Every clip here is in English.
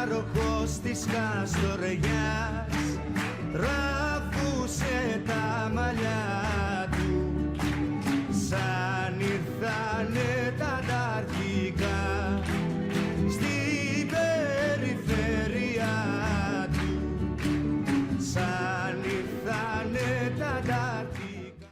πάροχος της Καστοριάς ράβουσε τα μαλλιά του σαν ήρθανε τα ταρκικά στην περιφέρεια του σαν ήρθανε τα ταρκικά.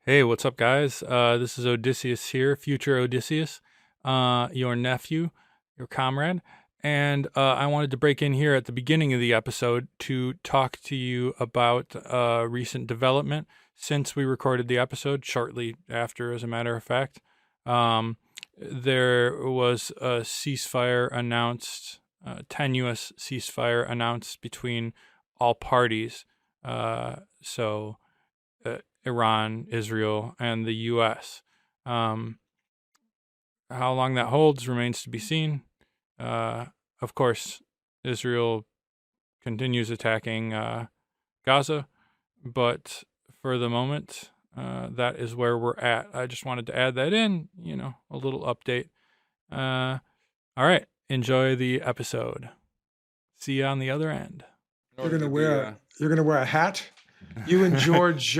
Hey, what's up, guys? This is Odysseus here, future Odysseus, your nephew, your comrade. And I wanted to break in here at the beginning of the episode to talk to you about recent development since we recorded the episode, shortly after, as a matter of fact. There was a ceasefire announced, tenuous ceasefire announced between all parties. Iran, Israel, and the U.S. How long that holds remains to be seen. Of course, Israel continues attacking Gaza, but for the moment, that is where we're at. I just wanted to add that in, a little update. All right, enjoy the episode. See you on the other end. You're gonna wear a hat. You and George.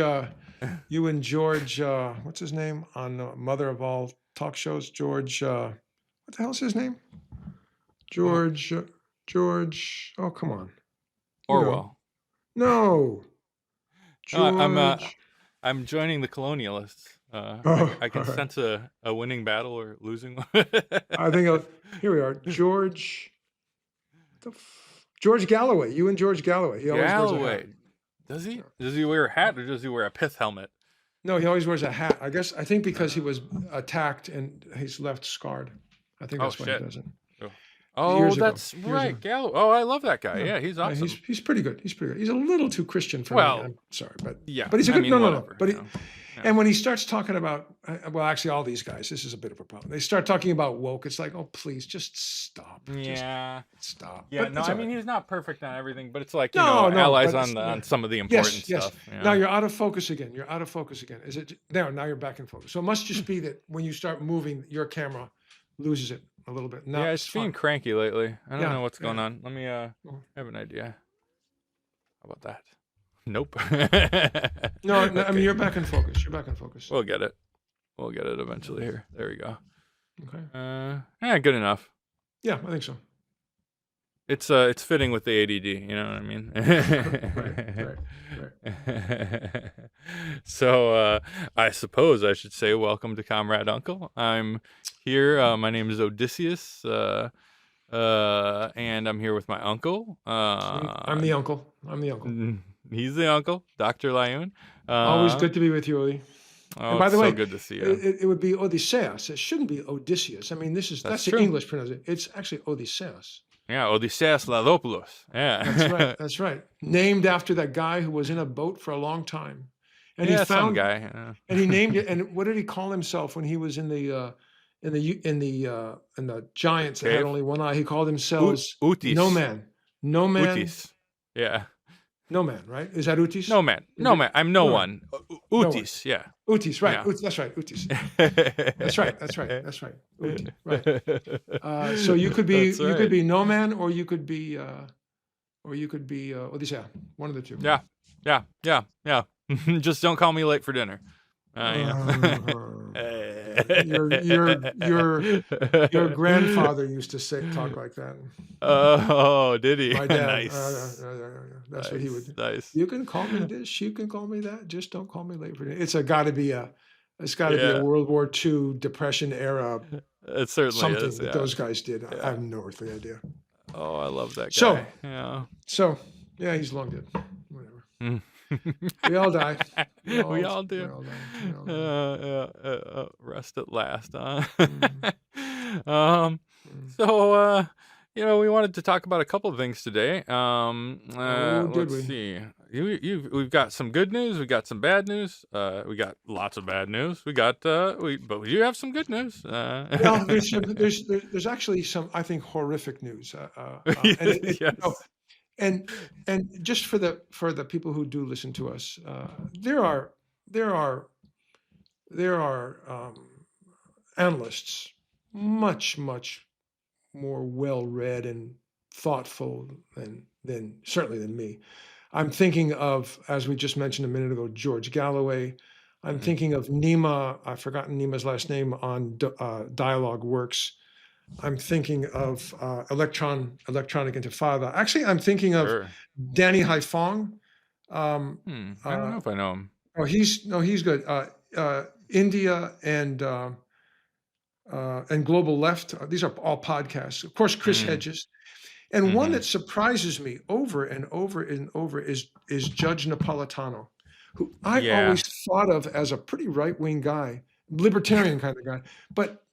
What's his name on Mother of All talk shows? George. What the hell's his name? George. Oh, come on. Orwell. No. George. I'm joining the colonialists. I can sense a winning battle or losing one. I think here we are. George Galloway. You and George Galloway. He always wears a hat. Does he? Does he wear a hat or does he wear a pith helmet? No, he always wears a hat. I think because he was attacked and he's left scarred. I think that's why he does it. Oh, that's right. Gallo. Oh, I love that guy. Yeah, he's awesome. He's pretty good. He's a little too Christian for me. I'm sorry, but he's a good. No. But and when he starts talking about, actually, all these guys, this is a bit of a problem. They start talking about woke. It's like, oh, please, just stop. Yeah, just stop. Yeah, no, I mean, he's not perfect on everything, but it's like allies on some of the important stuff. Yes. Now you're out of focus again. Is it now you're back in focus? So it must just be that when you start moving, your camera loses it a little bit. No, it's being cranky lately. I don't know what's going on. Let me have an idea. How about that? Nope. No, I mean, you're back in focus. We'll get it eventually here. There we go. Okay. Good enough. Yeah, I think so. It's fitting with the ADD, you know what I mean? Right. So I suppose I should say welcome to Comrade Uncle. I'm here. My name is Odysseus, and I'm here with my uncle. I'm the uncle. He's the uncle, Dr. Lyoun. Always good to be with you, Odie. Oh, and by the way, so good to see you. It would be Odysseus. It shouldn't be Odysseus. I mean, that's the English pronunciation. It's actually Odysseus. Yeah, Odysseus Ladopoulos. Yeah, That's right. Named after that guy who was in a boat for a long time, and he found some guy, and he named it. And what did he call himself when he was in the giants that had only one eye? He called himself Utis. No man. Utis. Yeah. No man, right? Is that Utis? No man. I'm no one. Utis, yeah. Utis, right. Yeah. That's right. Utis. That's right. Utis, right. So you could be no man, or you could be Odysseus. One of the two. Yeah. Just don't call me late for dinner. Your grandfather used to talk like that. Oh, did he? My dad. Nice. That's what he would. Nice. You can call me this. You can call me that. Just don't call me late for dinner. It's got to be a World War II Depression era. It certainly something is. That those guys did. I have no earthly idea. Oh, I love that guy. So he's long dead. Whatever. We all die. We all do. Rest at last, huh? So, we wanted to talk about a couple of things today. Let's see. We've got some good news. We got some bad news. We got lots of bad news. We got, but we do have some good news. Well, there's actually some, I think, horrific news. Yes. And just for the people who do listen to us, there are analysts much more well read and thoughtful than certainly than me. I'm thinking of, as we just mentioned a minute ago, George Galloway. I'm thinking of Nima. I've forgotten Nima's last name on Dialogue Works. I'm thinking of Electronic Intifada. Actually, I'm thinking of Danny Haifong. I don't know if I know him. Oh, he's good. India and Global Left. These are all podcasts. Of course, Chris Hedges. And one that surprises me over and over and over is Judge Napolitano, who I always thought of as a pretty right-wing guy, libertarian kind of guy. But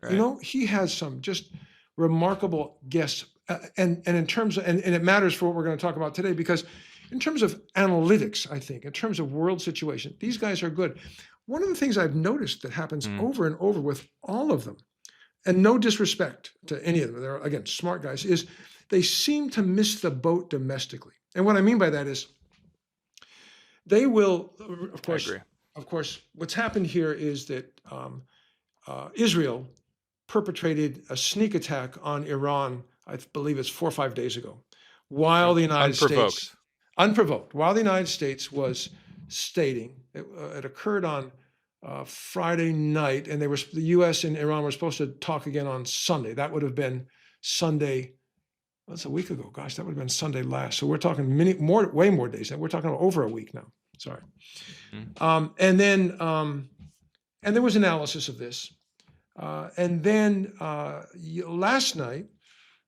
he has some just remarkable guests. And in terms of, and it matters for what we're going to talk about today, because in terms of analytics, I think, in terms of world situation, these guys are good. One of the things I've noticed that happens over and over with all of them, and no disrespect to any of them, they're, again, smart guys, is they seem to miss the boat domestically. And what I mean by that is they will, of course, what's happened here is that Israel perpetrated a sneak attack on Iran, I believe it's 4 or 5 days ago, while the United States, unprovoked, while the United States was stating, it occurred on Friday night, and the U.S. and Iran were supposed to talk again on Sunday. That would have been Sunday. That's a week ago. Gosh, that would have been Sunday last. So we're talking way more days. We're talking about over a week now. Sorry. And there was analysis of this. And then last night,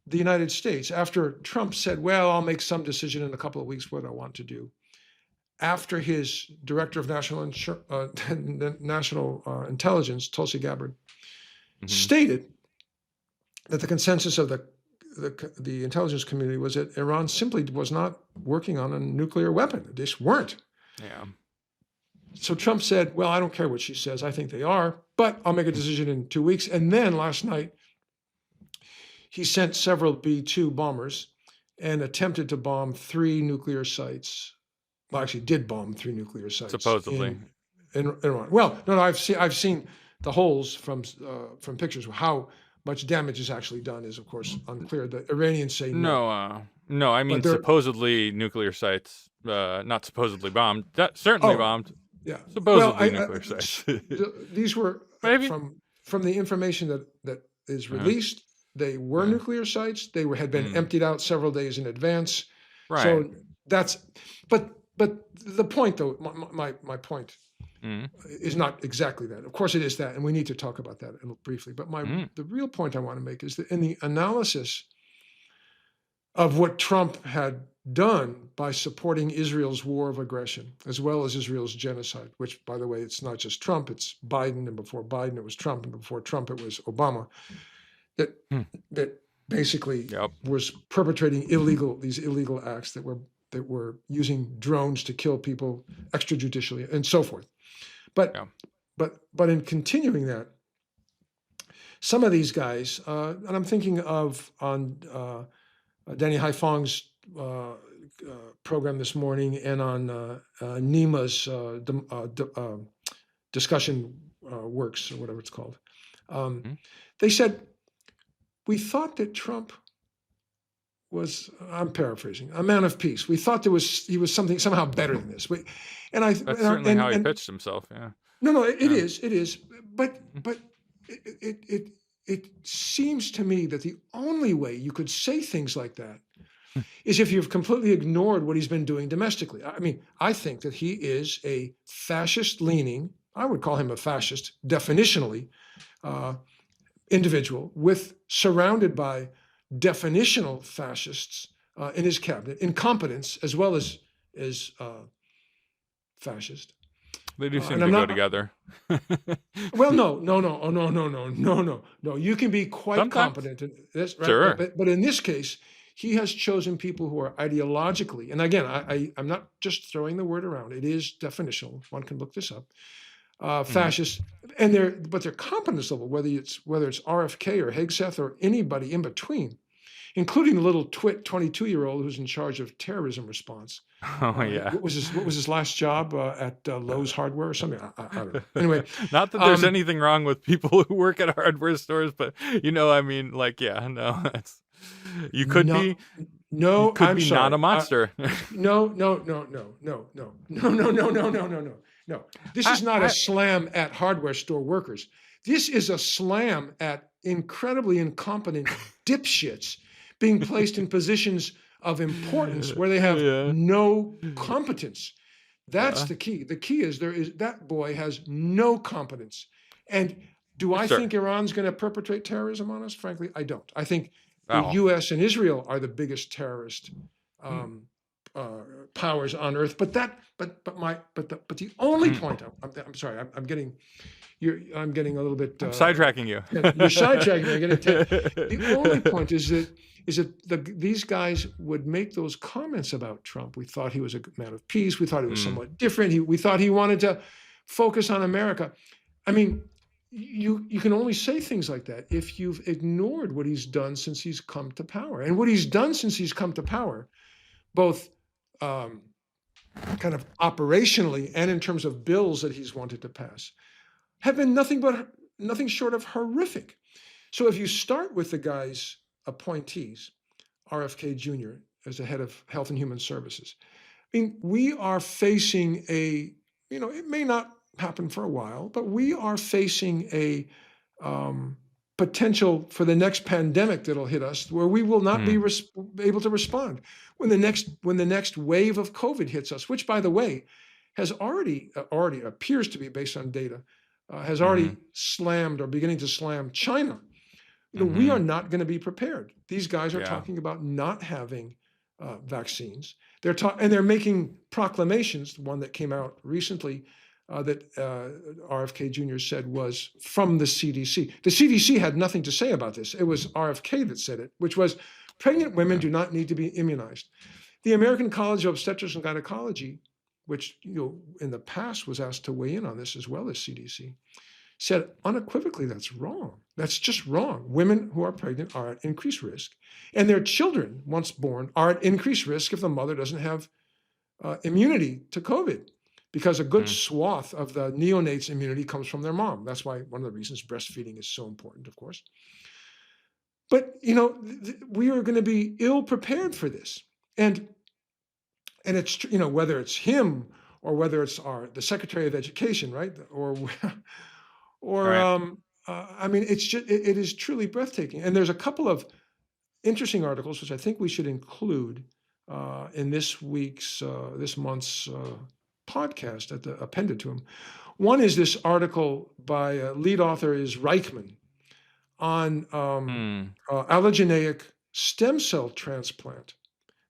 the United States, after Trump said, well, I'll make some decision in a couple of weeks what I want to do, after his director of national intelligence, Tulsi Gabbard, stated that the consensus of the intelligence community was that Iran simply was not working on a nuclear weapon. They just weren't. Yeah. So Trump said, well, I don't care what she says. I think they are, but I'll make a decision in 2 weeks. And then last night, he sent several B-2 bombers and attempted to bomb 3 nuclear sites. Well, actually did bomb 3 nuclear sites. Supposedly. In Iran. Well, no, I've seen the holes from pictures. How much damage is actually done is, of course, unclear. The Iranians say no. No, I mean supposedly nuclear sites, not supposedly bombed. That certainly bombed. Yeah, supposedly nuclear sites. These were from the information that is released. They were nuclear sites. They had been emptied out several days in advance. Right. So that's but the point, though, my point is not exactly that. Of course, it is that, and we need to talk about that briefly. But the real point I want to make is that in the analysis of what Trump had done by supporting Israel's war of aggression, as well as Israel's genocide, which, by the way, it's not just Trump, it's Biden, and before Biden it was Trump, and before Trump it was Obama, that basically was perpetrating these illegal acts that were using drones to kill people extrajudicially and so forth. But in continuing that, some of these guys, and I'm thinking of on Danny Haifong's program this morning, and on Nima's discussion works, or whatever it's called. They said, we thought that Trump was, I'm paraphrasing, a man of peace. We thought he was something somehow better than this. That's certainly how he pitched himself. Yeah. No, it is. But it seems to me that the only way you could say things like that is if you've completely ignored what he's been doing domestically. I mean, I think that he is a fascist-leaning, I would call him a fascist, definitionally, individual surrounded by definitional fascists in his cabinet, incompetence as well as fascist. They do seem to go together. Well, no. You can be quite competent in this, right? Sure. But in this case, he has chosen people who are ideologically, and again, I'm not just throwing the word around. It is definitional. One can look this up. Fascist, and their competence level, whether it's RFK or Hegseth or anybody in between, including the little twit 22-year-old who's in charge of terrorism response. Oh yeah. What was his last job at Lowe's Hardware or something? I don't know. Anyway, not that there's anything wrong with people who work at hardware stores, but I mean, like, yeah, no, you could be. No, could I'm be sorry. not a monster. No. This is not a slam at hardware store workers. This is a slam at incredibly incompetent dipshits being placed in positions of importance where they have no competence. That's the key. The key is that boy has no competence. And do I think Iran's going to perpetrate terrorism on us? Frankly, I don't. I think the U.S. and Israel are the biggest terrorist powers on earth. But the only point I'm sorry, I'm getting a little bit sidetracking you. You're sidetracking me. The only point is that these guys would make those comments about Trump. We thought he was a man of peace. We thought he was somewhat different. We thought he wanted to focus on America. I mean, you can only say things like that if you've ignored what he's done since he's come to power. And what he's done since he's come to power, both kind of operationally and in terms of bills that he's wanted to pass, have been nothing short of horrific. So if you start with the guy's appointees, RFK Jr. as the head of Health and Human Services, I mean, we are facing it may not happen for a while, but we are facing a potential for the next pandemic that'll hit us where we will not be able to respond when the next wave of COVID hits us, which, by the way, has already appears to be, based on data, has already slammed or beginning to slam China. We are not going to be prepared. These guys are talking about not having vaccines. They're making proclamations. One that came out recently that RFK Jr. said was from the CDC. The CDC had nothing to say about this. It was RFK that said it, which was pregnant women do not need to be immunized. The American College of Obstetrics and Gynecology, which in the past was asked to weigh in on this as well as CDC, said unequivocally that's wrong. That's just wrong. Women who are pregnant are at increased risk, and their children, once born, are at increased risk if the mother doesn't have immunity to COVID, because a good swath of the neonates' immunity comes from their mom. That's why one of the reasons breastfeeding is so important, of course. But we are going to be ill prepared for this, and it's whether it's him or whether it's the Secretary of Education, right, or I mean, it is truly breathtaking. And there's a couple of interesting articles which I think we should include in this month's podcast appended to them. One is this article by lead author is Reichman on allogeneic stem cell transplant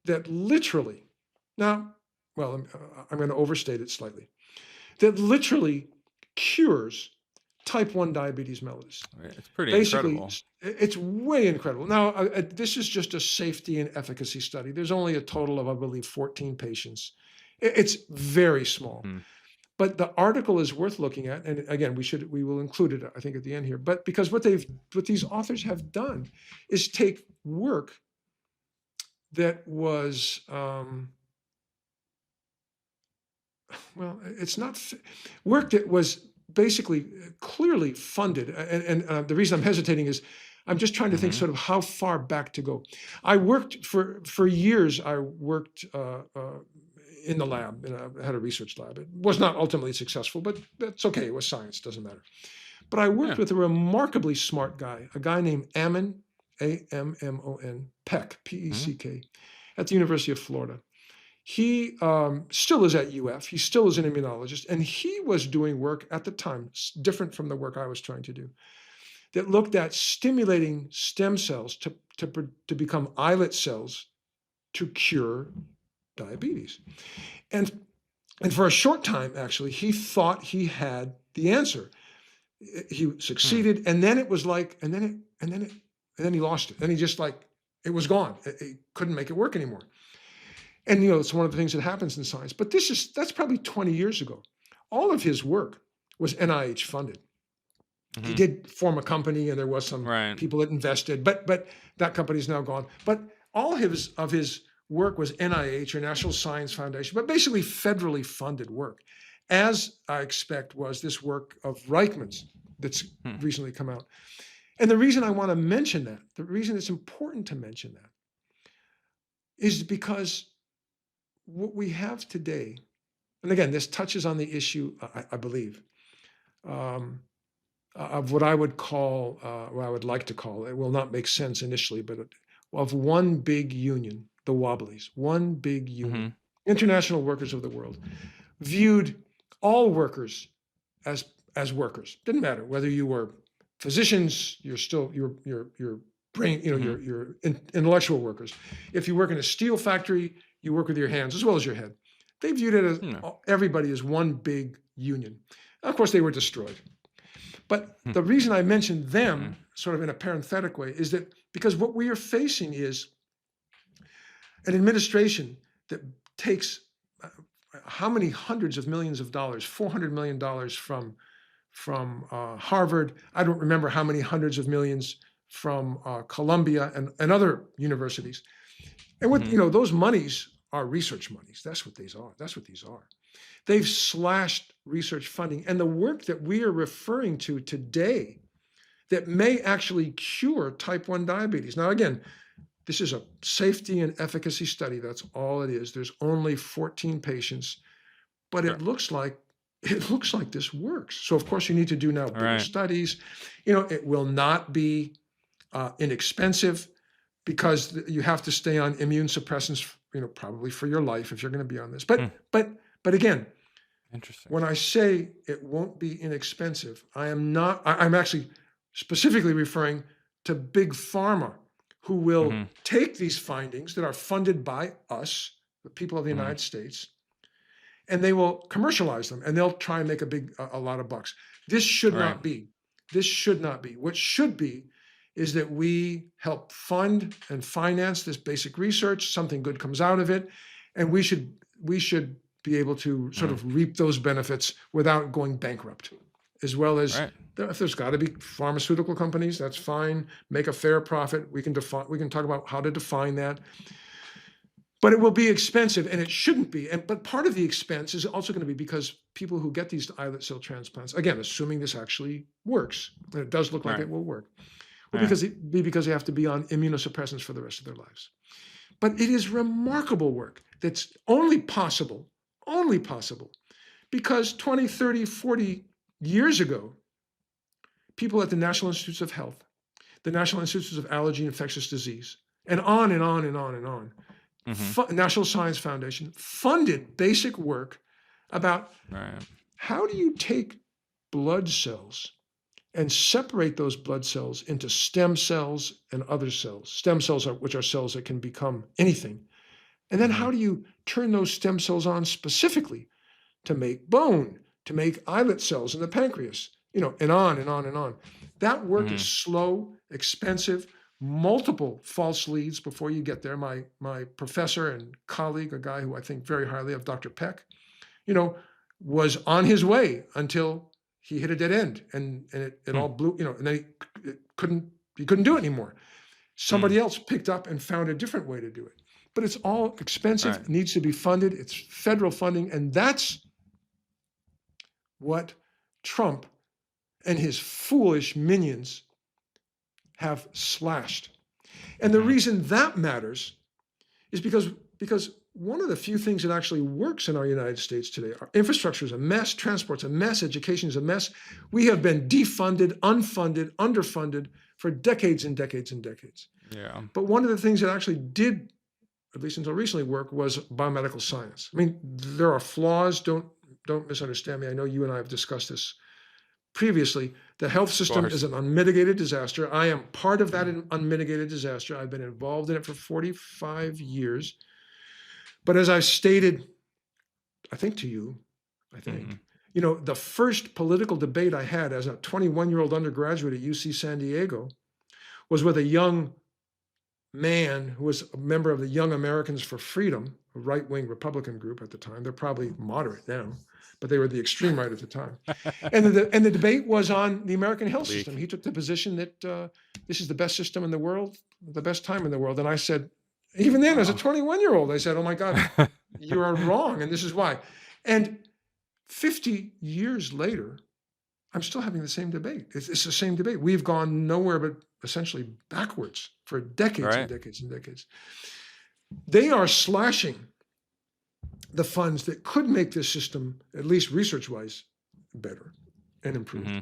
that literally, I'm going to overstate it slightly, that literally cures type 1 diabetes mellitus. It's pretty incredible. It's way incredible. Now, this is just a safety and efficacy study. There's only a total of, I believe, 14 patients. It's very small. But the article is worth looking at. And again, we will include it, I think, at the end here. But because what these authors have done is take work that was, it's not work that was basically clearly funded. And the reason I'm hesitating is I'm just trying to think sort of how far back to go. I worked for years. I worked in the lab. I had a research lab. It was not ultimately successful, but that's okay. It was science. Doesn't matter. But I worked with a remarkably smart guy, a guy named Ammon, Ammon Peck, Peck, at the University of Florida. He still is at UF. He still is an immunologist. And he was doing work at the time, different from the work I was trying to do, that looked at stimulating stem cells to become islet cells to cure diabetes. And for a short time, actually, he thought he had the answer. He succeeded, and then it was like, and then he lost it. Then he just it was gone. He couldn't make it work anymore. And it's one of the things that happens in science. But that's probably 20 years ago. All of his work was NIH funded. He did form a company, and there was some people that invested, but that company's now gone. But all of his work was NIH, or National Science Foundation, but basically federally funded work. As I expect was this work of Reichman's that's recently come out. And the reason I want to mention that, the reason it's important to mention that, is because what we have today, and again, this touches on the issue, I believe, of what I would call, what I would like to call, it will not make sense initially, but of one big union, the Wobblies, one big union, international workers of the world, viewed all workers as workers. Didn't matter whether you were physicians, you're still your brain, your intellectual workers. If you work in a steel factory, you work with your hands as well as your head. They viewed it as everybody as one big union. Of course, they were destroyed. But the reason I mentioned them, sort of in a parenthetic way, is that because what we are facing is an administration that takes how many hundreds of millions of dollars, $400 million from Harvard. I don't remember how many hundreds of millions from Columbia and other universities. And what those monies are research monies. That's what these are. That's what these are. They've slashed research funding, and the work that we are referring to today that may actually cure type 1 diabetes. Now, again, this is a safety and efficacy study. That's all it is. There's only 14 patients, but it looks like this works. So of course you need to do now bigger studies. It will not be inexpensive because you have to stay on immune suppressants, probably for your life if you're going to be on this. But again, interesting. When I say it won't be inexpensive, I'm actually specifically referring to big pharma who will take these findings that are funded by us, the people of the United States, and they will commercialize them, and they'll try and make a lot of bucks. This should not be. This should not be. What should be is that we help fund and finance this basic research. Something good comes out of it, and we should be able to sort of reap those benefits without going bankrupt, as well as if there's got to be pharmaceutical companies, that's fine. Make a fair profit. We can talk about how to define that. But it will be expensive, and it shouldn't be. But part of the expense is also going to be because people who get these islet cell transplants, again, assuming this actually works, and it does look like it will work, because they have to be on immunosuppressants for the rest of their lives. But it is remarkable work that's only possible because 20, 30, 40 years ago, people at the National Institutes of Health, the National Institutes of Allergy and Infectious Disease, and on and on and on and on, National Science Foundation funded basic work about how do you take blood cells and separate those blood cells into stem cells and other cells. Stem cells, which are cells that can become anything. And then how do you turn those stem cells on specifically to make bone, to make islet cells in the pancreas, and on and on and on. That work is slow, expensive, multiple false leads before you get there. My professor and colleague, a guy who I think very highly of, Dr. Peck, was on his way until he hit a dead end, and it all blew, and then he couldn't do it anymore. Somebody else picked up and found a different way to do it. But it's all expensive, it needs to be funded, it's federal funding, and that's what Trump and his foolish minions have slashed. And the reason that matters is because one of the few things that actually works in our United States today, our infrastructure is a mess, transport's a mess, education is a mess. We have been defunded, unfunded, underfunded for decades and decades and decades. Yeah. But one of the things that actually did, at least until recently, work was biomedical science. I mean, there are flaws, don't misunderstand me. I know you and I have discussed this previously. The health system is an unmitigated disaster. I am part of that unmitigated disaster. I've been involved in it for 45 years. But as I've stated, I think to you, the first political debate I had as a 21-year-old undergraduate at UC San Diego was with a young man who was a member of the Young Americans for Freedom, a right-wing Republican group at the time. They're probably moderate now, but they were the extreme right at the time. And the debate was on the American health system. He took the position that this is the best system in the world, the best time in the world. And I said, even then, as a 21-year-old, I said, oh my God, you are wrong, and this is why. And 50 years later, I'm still having the same debate. It's the same debate. We've gone nowhere but essentially backwards for decades and decades and decades. they are slashing the funds that could make this system, at least research-wise, better and improved. Mm-hmm.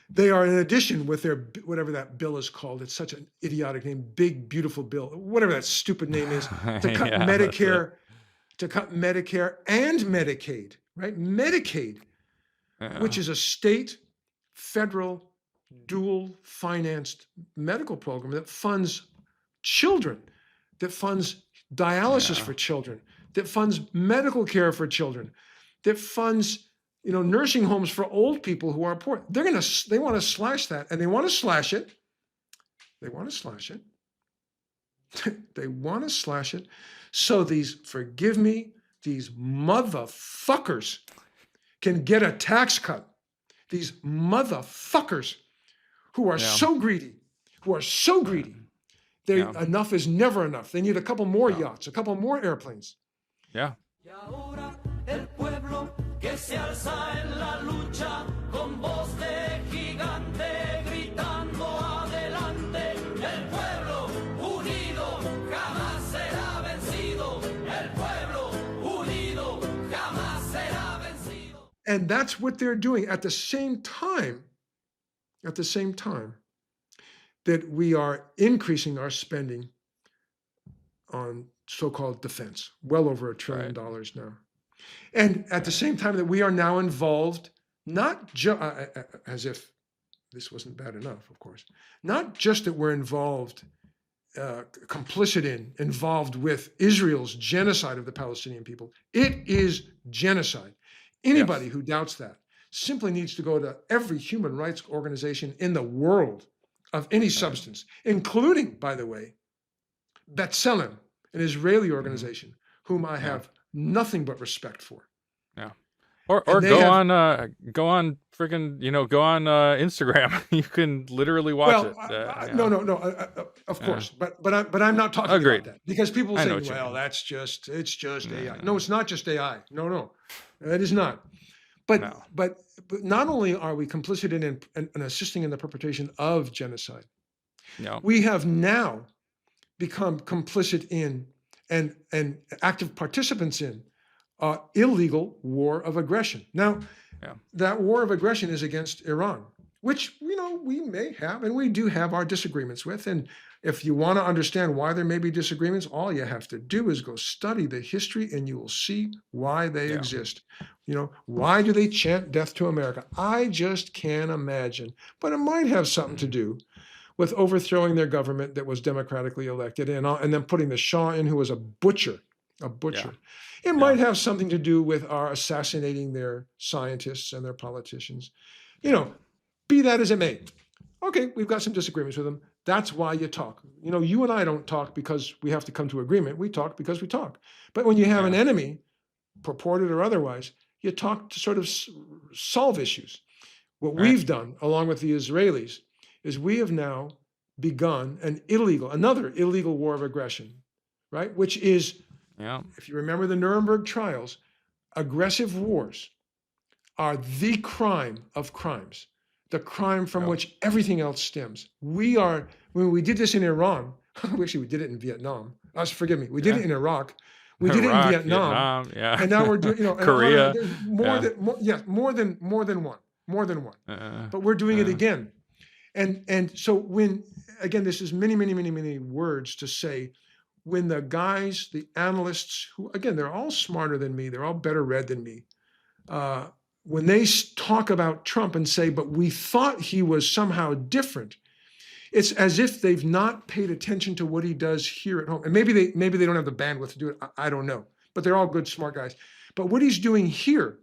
They are, in addition, with their whatever that bill is called, it's such an idiotic name, big beautiful bill, whatever that stupid name is, to cut Medicare, and Medicaid, right? Medicaid, which is a state, federal, dual financed medical program that funds children, that funds dialysis for children, that funds medical care for children, that funds nursing homes for old people who are poor. They want to slash that, and they want to slash it. They want to slash it. They want to slash it. So these motherfuckers can get a tax cut. These motherfuckers who are so greedy, enough is never enough. They need a couple more yachts, a couple more airplanes. Yeah. Que se alza en la lucha con voz de gigante gritando adelante. El pueblo unido jamás será vencido. El pueblo unido jamás será vencido. And that's what they're doing at the same time that we are increasing our spending on so-called defense, well over $1 trillion now. And at the same time that we are now involved, not just as if this wasn't bad enough, of course, not just that we're involved, involved with Israel's genocide of the Palestinian people. It is genocide. Anybody who doubts that simply needs to go to every human rights organization in the world of any substance, including, by the way, B'Tselem, an Israeli organization, whom I have nothing but respect for. Yeah. Or go on freaking, go on Instagram. You can literally watch it. Of course. But I'm not talking about that, because people say, well, it's just AI. No, it's not just AI. No, it is not. But not only are we complicit in and assisting in the perpetration of genocide, we have now become complicit in and active participants in illegal war of aggression. Now, that war of aggression is against Iran, which we may have, and we do have our disagreements with. And if you want to understand why there may be disagreements, all you have to do is go study the history, and you will see why they exist. Why do they chant death to America? I just can't imagine. But it might have something to do with overthrowing their government that was democratically elected, and then putting the Shah in, who was a butcher. It might have something to do with our assassinating their scientists and their politicians. Be that as it may. Okay, we've got some disagreements with them. That's why you talk. You and I don't talk because we have to come to agreement. We talk because we talk. But when you have an enemy, purported or otherwise, you talk to sort of solve issues. What we've done, along with the Israelis, is we have now begun another illegal war of aggression, right? Which is, if you remember the Nuremberg trials, aggressive wars are the crime of crimes, the crime from which everything else stems. When we did this in Iran, actually we did it in Vietnam. Forgive me, we did it in Iraq. We did it in Vietnam, and now we're doing, Korea. More than one. But we're doing it again. And so when, again, this is many, many, many, many words to say, when the guys, the analysts, who, again, they're all smarter than me, they're all better read than me, when they talk about Trump and say, but we thought he was somehow different, it's as if they've not paid attention to what he does here at home. And maybe they don't have the bandwidth to do it. I don't know. But they're all good, smart guys. But what he's doing here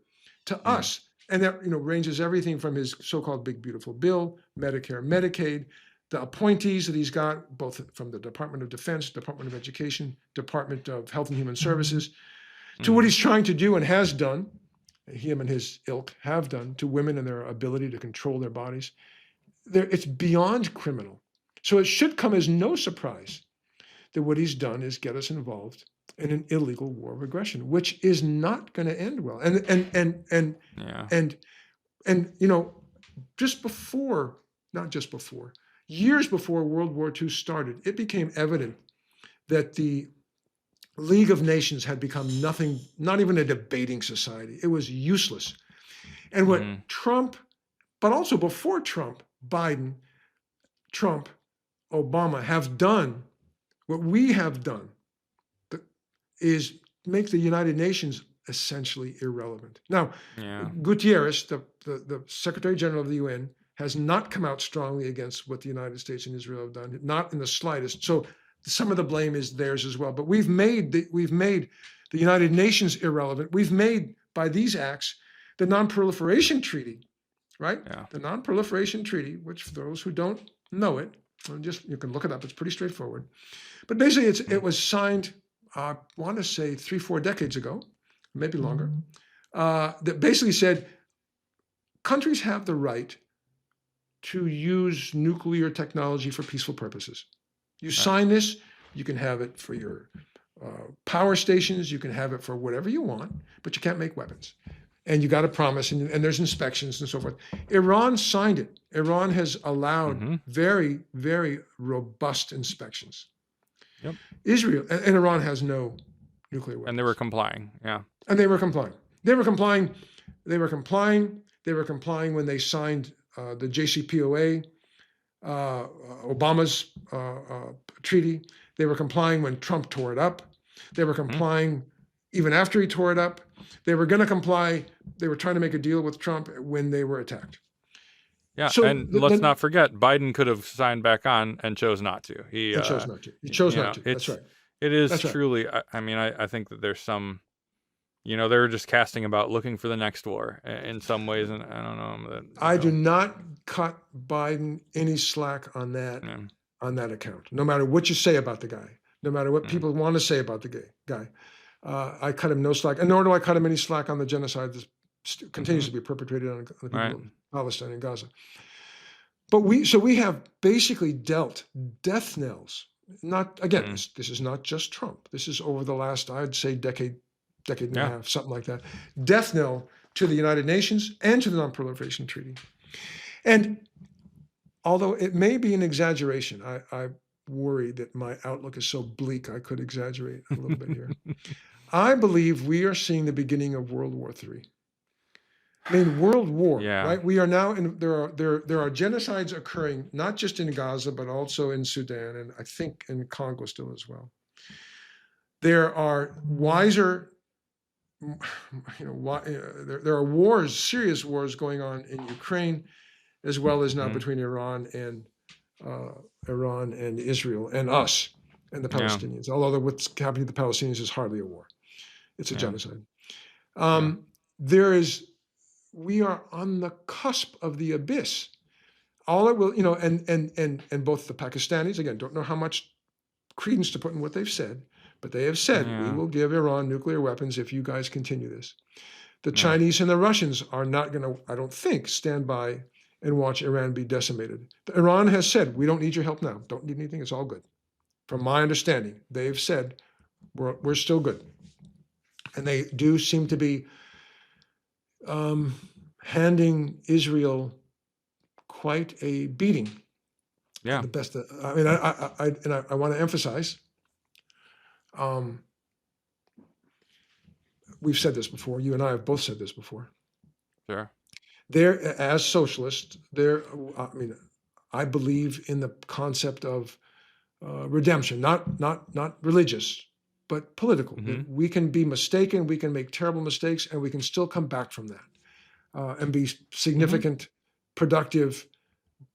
to us, and that ranges everything from his so-called big beautiful bill, Medicare, Medicaid, the appointees that he's got, both from the Department of Defense, Department of Education, Department of Health and Human Services, to what he's trying to do and has done, him and his ilk have done, to women and their ability to control their bodies. It's beyond criminal. So it should come as no surprise that what he's done is get us involved in an illegal war of aggression, which is not going to end well. Years before World War II started, it became evident that the League of Nations had become nothing, not even a debating society. It was useless. And what Trump, but also before Trump, Biden, Trump, Obama have done, what we have done is make the United Nations essentially irrelevant. Now, Gutierrez, the Secretary General of the UN, has not come out strongly against what the United States and Israel have done, not in the slightest. So some of the blame is theirs as well. But we've made the United Nations irrelevant. We've made, by these acts, the Non-Proliferation Treaty, right? Yeah. The Non-Proliferation Treaty, which for those who don't know it, you can look it up. It's pretty straightforward. But basically, it was signed, I want to say 3-4 decades ago, maybe longer, that basically said countries have the right to use nuclear technology for peaceful purposes. You sign this, you can have it for your power stations, you can have it for whatever you want, but you can't make weapons. And you got to promise, and there's inspections and so forth. Iran signed it. Iran has allowed very, very robust inspections. Yep. Israel and Iran has no nuclear weapons. And they were complying, yeah. And they were complying. They were complying when they signed the JCPOA, Obama's treaty. They were complying when Trump tore it up. They were complying even after he tore it up. They were going to comply. They were trying to make a deal with Trump when they were attacked. Yeah, so and let's not forget, Biden could have signed back on and chose not to. He chose not to. He chose not to. That's right. It is truly, I mean, I think that there's some, they're just casting about looking for the next war in some ways, and I don't know. I do not cut Biden any slack on that account. No matter what you say about the guy, no matter what people want to say about the guy, I cut him no slack, and nor do I cut him any slack on the genocide that continues to be perpetrated on the people of Palestine and Gaza. But we have basically dealt death knells. Not again. This is not just Trump. This is over the last, I'd say, decade and a half, something like that. Death knell to the United Nations and to the Non-Proliferation Treaty. And although it may be an exaggeration, I worry that my outlook is so bleak I could exaggerate a little bit here. I believe we are seeing the beginning of World War III. I mean, World War, right? We are now in. There are genocides occurring not just in Gaza but also in Sudan and I think in Congo still as well. There are wiser. There are wars, serious wars going on in Ukraine, as well as now between Iran and Israel and us and the Palestinians. Although what's happening to the Palestinians is hardly a war; it's a genocide. We are on the cusp of the abyss. All it will, and both the Pakistanis, again, don't know how much credence to put in what they've said, but they have said, we will give Iran nuclear weapons if you guys continue this. The Chinese and the Russians are not going to, I don't think, stand by and watch Iran be decimated. Iran has said, we don't need your help now. Don't need anything. It's all good. From my understanding, they've said, we're still good. And they do seem to be handing Israel quite a beating. Yeah. The best. I want to emphasize. We've said this before. You and I have both said this before. Sure. They're as socialists. I believe in the concept of redemption, not religious, but political. We can be mistaken, we can make terrible mistakes, and we can still come back from that and be significant, productive,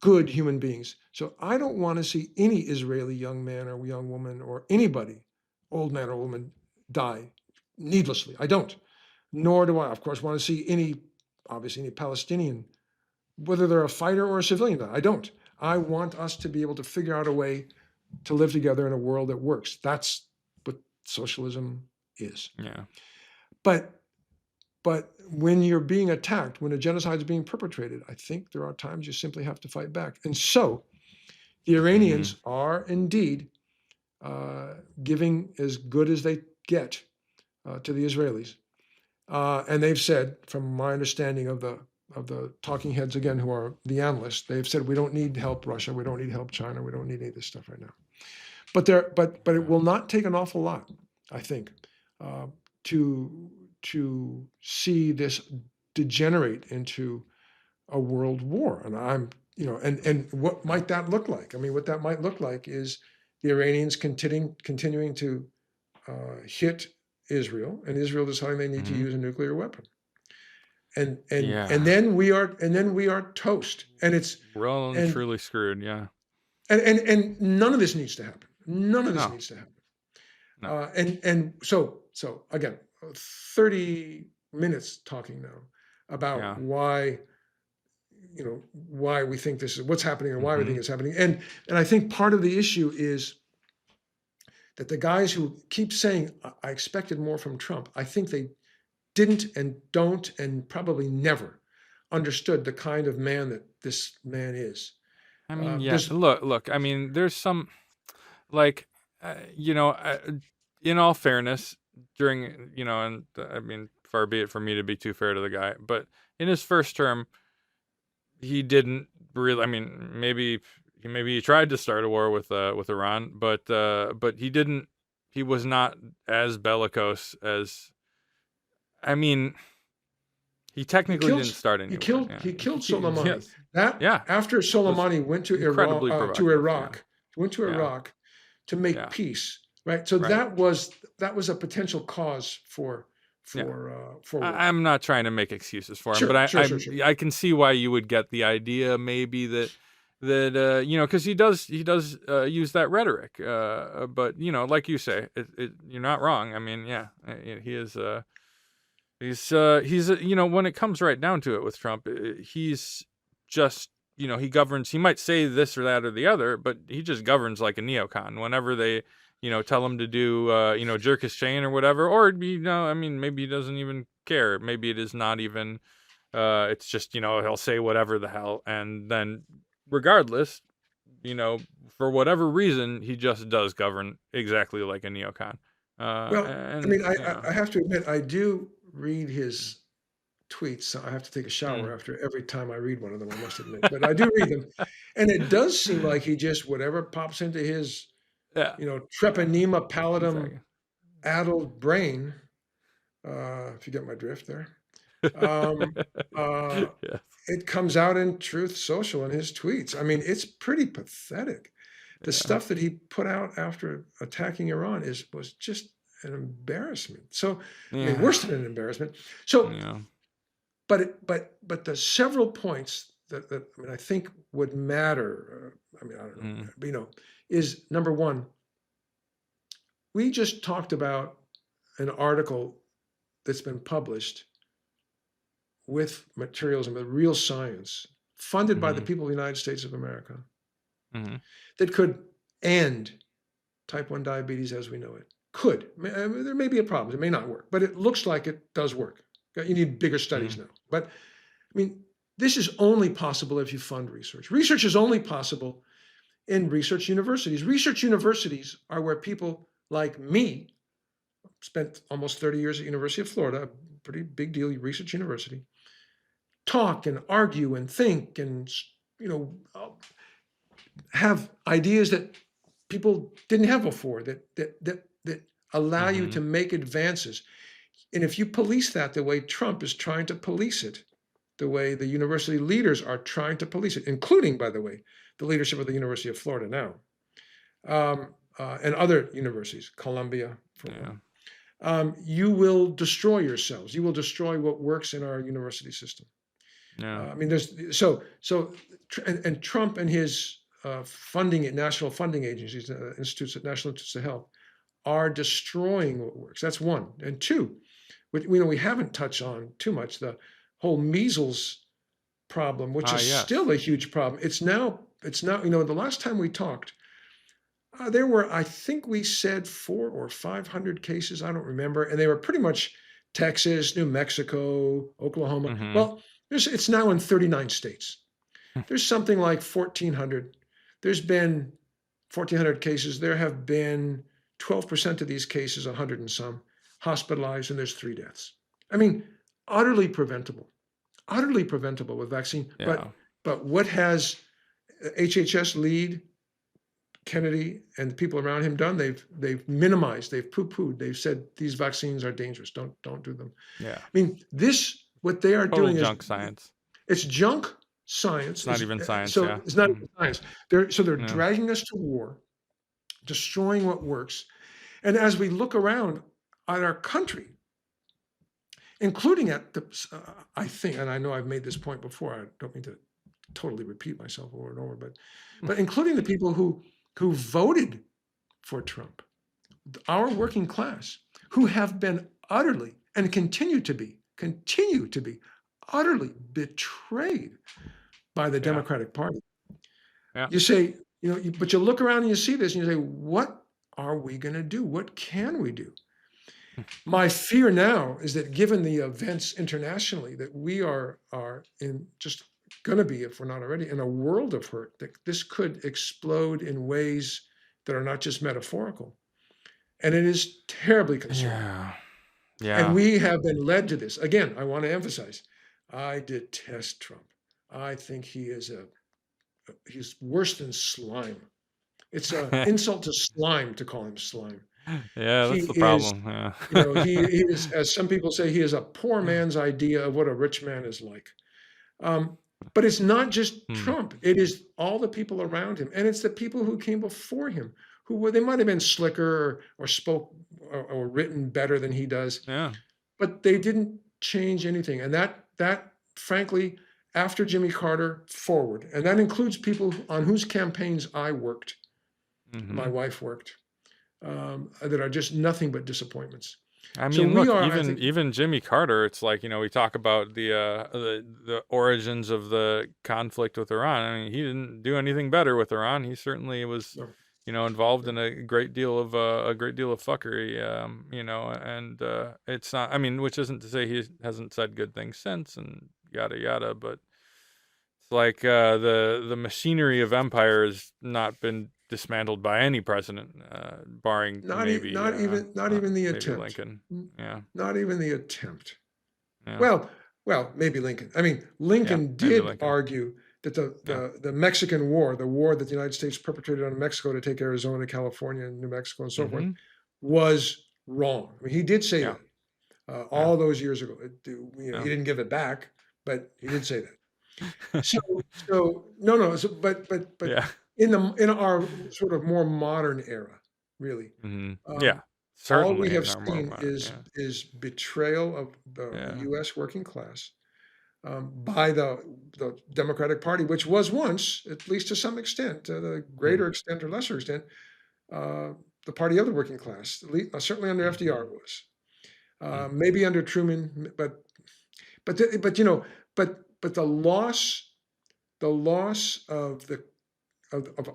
good human beings. So I don't want to see any Israeli young man or young woman or anybody, old man or woman, die needlessly. I don't. Nor do I, of course, want to see any Palestinian, whether they're a fighter or a civilian. I don't. I want us to be able to figure out a way to live together in a world that works. That's what socialism is. Yeah. But when you're being attacked, when a genocide is being perpetrated, I think there are times you simply have to fight back. And so the Iranians are indeed giving as good as they get to the Israelis. And they've said, from my understanding of the talking heads, again, who are the analysts, they've said, we don't need help Russia, we don't need help China, we don't need any of this stuff right now. but it will not take an awful lot, I think, to see this degenerate into a world war. And and what might that look like? I mean, what that might look like is the Iranians continuing to hit Israel, and Israel deciding they need to use a nuclear weapon. And then we are toast. And it's well and truly screwed, yeah. And none of this needs to happen. None of this needs to happen. No. So again, 30 minutes talking now about why we think this is what's happening and why we think it's happening. And I think part of the issue is that the guys who keep saying, I expected more from Trump, I think they didn't and don't and probably never understood the kind of man that this man is. I mean, look, I mean, there's some, like, in all fairness, during, and I mean, far be it for me to be too fair to the guy, but in his first term, he didn't really, I mean, maybe he tried to start a war with Iran, but he was not as bellicose as, I mean, he technically didn't start any. He killed Soleimani. Yes. After Soleimani went to Iraq to make peace, right? So that was a potential cause for I'm not trying to make excuses for him, but I can see why you would get the idea maybe that because he does use that rhetoric, but like you say, you're not wrong. I mean, he is he's when it comes right down to it with Trump, he's just he governs. He might say this or that or the other, but he just governs like a neocon. Whenever they tell him to do, jerk his chain or whatever, or I mean, maybe he doesn't even care. Maybe it is not even, it's just, he'll say whatever the hell. And then regardless, for whatever reason, he just does govern exactly like a neocon. I have to admit, I do read his tweets. So I have to take a shower after every time I read one of them, I must admit, but I do read them. And it does seem like he just, whatever pops into his, treponema pallidum addled brain, if you get my drift there, it comes out in Truth Social in his tweets. I mean, it's pretty pathetic. The stuff that he put out after attacking Iran was just an embarrassment. So I mean, worse than an embarrassment. So, but the several points that I think would matter. I don't know, is number one. We just talked about an article that's been published with materials and with real science, funded by the people of the United States of America, that could end type 1 diabetes as we know it. There may be a problem. It may not work, but it looks like it does work. You need bigger studies now. But I mean, this is only possible if you fund research. Research is only possible in research universities. Research universities are where people like me spent almost 30 years at University of Florida, a pretty big deal research university, talk and argue and think and, have ideas that people didn't have before that allow you to make advances. And if you police that the way Trump is trying to police it, the way the university leaders are trying to police it, including, by the way, the leadership of the University of Florida now, and other universities, Columbia, for one, you will destroy yourselves. You will destroy what works in our university system. I mean, and Trump and his national funding agencies, National Institutes of Health, are destroying what works. That's one. And two, we haven't touched on too much the whole measles problem, which is still a huge problem. It's now, the last time we talked, there were, I think we said 400 or 500 cases, I don't remember, and they were pretty much Texas, New Mexico, Oklahoma. Well, it's now in 39 states. There's something like 1,400. There's been 1,400 cases. There have been 12% of these cases, 100 and some, hospitalized, and there's 3 deaths. I mean, utterly preventable with vaccine. But what has HHS lead Kennedy and the people around him done? They've minimized, they've poo-pooed, they've said these vaccines are dangerous. Don't do them. Yeah. I mean, what they are Total doing junk is science. it's junk science. It's not even science. So Yeah. it's not even science. They're Yeah. dragging us to war, destroying what works. And as we look around at our country, including at the, I think, and I know I've made this point before, I don't mean to totally repeat myself over and over, but including the people who voted for Trump, our working class, who have been utterly and continue to be utterly betrayed by the Democratic Party. Yeah. You say, but you look around and you see this and you say, what are we going to do? What can we do? My fear now is that given the events internationally that we are in, just going to be, if we're not already, in a world of hurt, that this could explode in ways that are not just metaphorical. And it is terribly concerning. Yeah. And we have been led to this. Again, I want to emphasize, I detest Trump. I think he's worse than slime. It's an insult to slime to call him slime. Yeah, that's the problem. Yeah. He is, as some people say, he is a poor man's idea of what a rich man is like. But it's not just Trump. It is all the people around him. And it's the people who came before him, they might have been slicker or spoke or written better than he does. Yeah. But they didn't change anything. And that frankly, after Jimmy Carter forward, and that includes people on whose campaigns I worked, my wife worked, that are just nothing but disappointments. I mean, even Jimmy Carter, it's like, we talk about the origins of the conflict with Iran. I mean, he didn't do anything better with Iran. He certainly was, involved in a great deal of fuckery, and it's not, I mean, which isn't to say he hasn't said good things since and yada, yada, but it's like the machinery of empire has not been dismantled by any president, barring not even the attempt. Lincoln. Yeah, not even the attempt. Yeah. Well, maybe Lincoln. I mean, Lincoln did argue that the Mexican War, the war that the United States perpetrated on Mexico to take Arizona, California, and New Mexico, and so forth, was wrong. I mean, he did say that all those years ago. He didn't give it back, but he did say that. But in our sort of more modern era, really, all we have seen is betrayal of the U.S. working class by the Democratic Party, which was once, at least to some extent, to the greater extent or lesser extent, the party of the working class. Certainly under FDR it was, maybe under Truman, but the loss of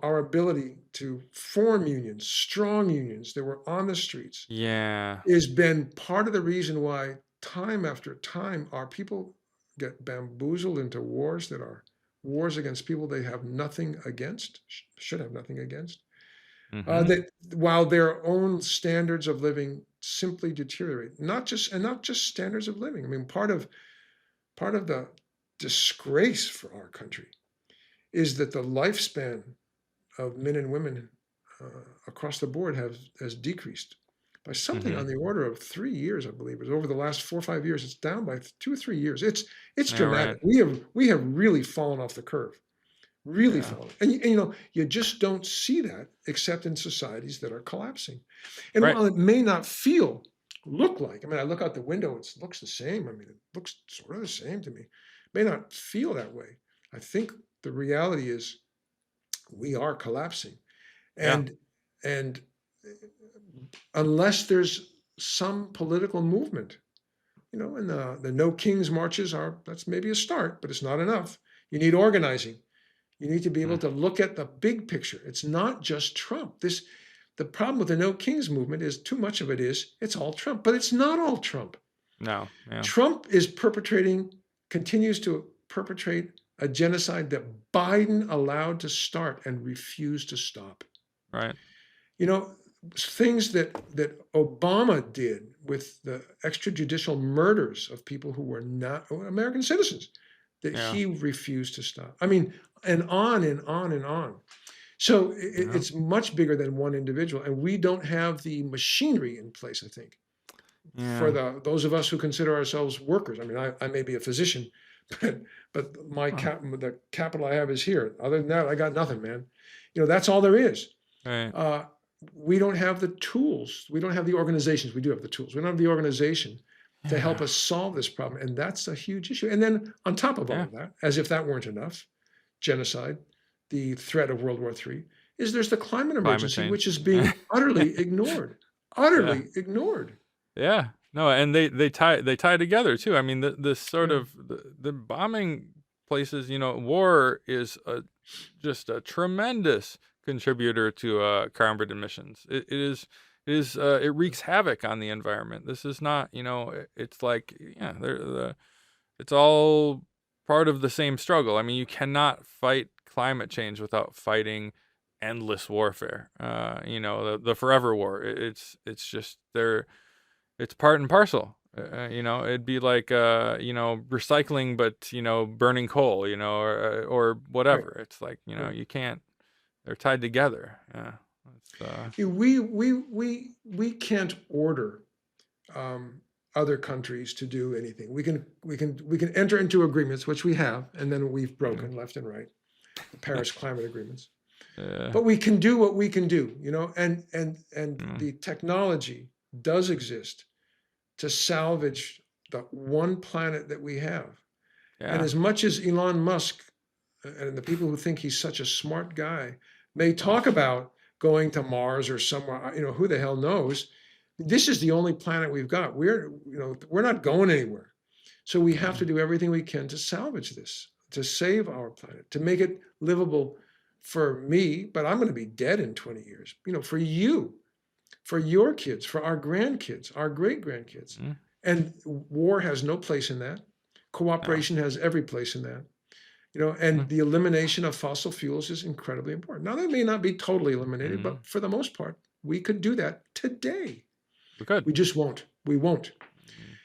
our ability to form unions, strong unions that were on the streets, has been part of the reason why time after time our people get bamboozled into wars that are wars against people they have nothing against, should have nothing against, that while their own standards of living simply deteriorate, not just standards of living. I mean, part of the disgrace for our country is that the lifespan of men and women across the board has decreased by something on the order of 3 years, I believe. It was over the last 4 or 5 years. It's down by 2 or 3 years. It's dramatic. Right. We have really fallen off the curve, really fallen. And you just don't see that except in societies that are collapsing. And while it may not look like, I mean, I look out the window, it looks the same. I mean, it looks sort of the same to me. It may not feel that way. I think the reality is we are collapsing. And unless there's some political movement, and the No Kings marches that's maybe a start, but it's not enough. You need organizing. You need to be able to look at the big picture. It's not just Trump. The problem with the No Kings movement is too much of it's all Trump, but it's not all Trump. No. Yeah. Trump continues to perpetrate a genocide that Biden allowed to start and refused to stop. Right. Things that Obama did with the extrajudicial murders of people who were not American citizens, that he refused to stop. I mean, and on and on and on. So Yeah. it's much bigger than one individual, and we don't have the machinery in place, I think, for Yeah. those of us who consider ourselves workers. I mean, I may be a physician, but Huh. the capital I have is here. Other than that, I got nothing, man. That's all there is. Right. We don't have the tools. We don't have the organizations. We do have the tools. We don't have the organization to help Yeah. us solve this problem. And that's a huge issue. And then on top of all Yeah. of that, as if that weren't enough, genocide, the threat of World War III, is there's the climate Climate emergency, change. which is being utterly ignored. Utterly ignored. Yeah. No, and they tie together too. I mean, this sort Yeah. of the bombing places, war is just a tremendous contributor to carbon emissions. It wreaks havoc on the environment. This is not, it's like, it's all part of the same struggle. I mean, you cannot fight climate change without fighting endless warfare. The forever war. It's just there. It's part and parcel. It'd be like recycling, but burning coal, or whatever. Right. It's like you can't. They're tied together. Yeah. We can't order other countries to do anything. We can enter into agreements, which we have, and then we've broken left and right, the Paris climate agreements. But we can do what we can do, and the technology does exist to salvage the one planet that we have. And as much as Elon Musk and the people who think he's such a smart guy may talk about going to Mars or somewhere, who the hell knows, this is the only planet we've got. We're not going anywhere. So we have to do everything we can to salvage this, to save our planet, to make it livable for me, but I'm going to be dead in 20 years, for you, for your kids, for our grandkids, our great-grandkids. And war has no place in that. Cooperation has every place in that. And the elimination of fossil fuels is incredibly important. Now, they may not be totally eliminated, but for the most part, we could do that today. We could. We just won't. We won't.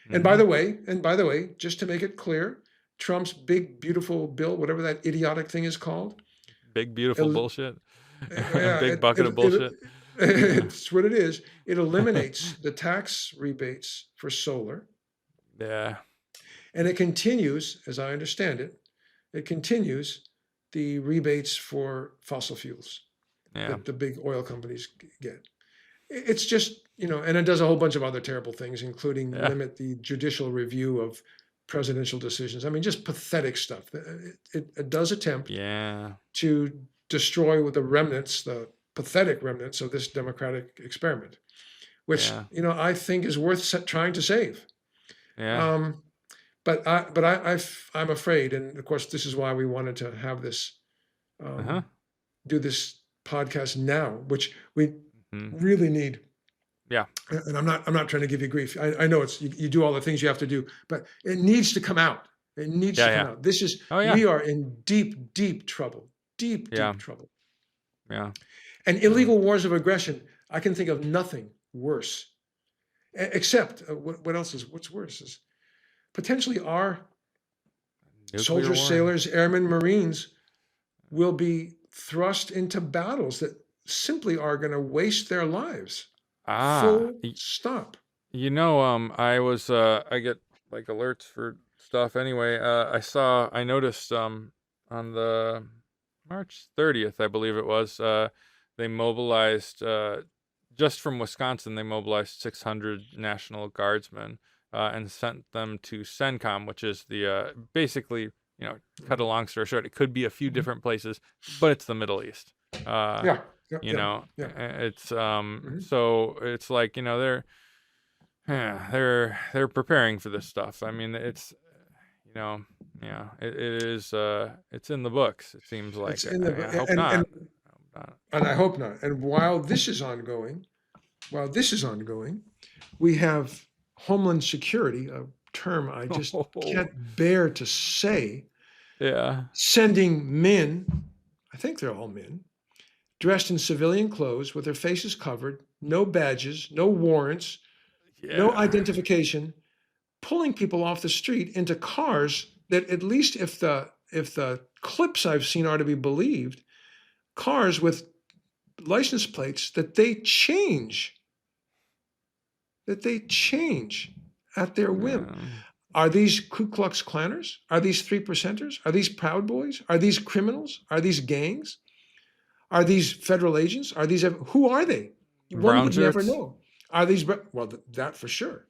And by the way, just to make it clear, Trump's big, beautiful bill, whatever that idiotic thing is called. Big, beautiful bullshit. Big bucket of bullshit. It's what it is. It eliminates the tax rebates for solar. Yeah. And it continues, as I understand it, the rebates for fossil fuels that the big oil companies get. It's just, and it does a whole bunch of other terrible things, including limit the judicial review of presidential decisions. I mean, just pathetic stuff. It does attempt to destroy with the pathetic remnants of this democratic experiment, which, I think is worth trying to save. Yeah. But I'm afraid, and of course, this is why we wanted to have this, do this podcast now, which we really need. Yeah. And I'm not trying to give you grief. I know you do all the things you have to do, but it needs to come out. It needs to come out. This is, we are in deep, deep trouble. Deep trouble. Yeah. And illegal wars of aggression, I can think of nothing worse, except what's worse is potentially our soldiers, sailors, airmen, Marines will be thrust into battles that simply are going to waste their lives. Full stop. I get like alerts for stuff anyway. I noticed on the March 30th, I believe it was, they mobilized, just from Wisconsin, they mobilized 600 National Guardsmen and sent them to CENTCOM, which is the, basically, cut a long story short, it could be a few different places, but it's the Middle East. It's so it's like, they're preparing for this stuff. I mean, it's it is it's in the books, it seems like. It's in the I hope not. And I hope not. And while this is ongoing, we have Homeland Security, a term I just can't bear to say, sending men, I think they're all men, dressed in civilian clothes with their faces covered, no badges, no warrants, no identification, pulling people off the street into cars that, at least if the clips I've seen are to be believed, cars with license plates that they change at their whim. Are these Ku Klux Klanners? Are these 3%ers? Are these Proud Boys? Are these criminals? Are these gangs? Are these federal agents? Are these, who are they? One would never know. Are these, well, that for sure.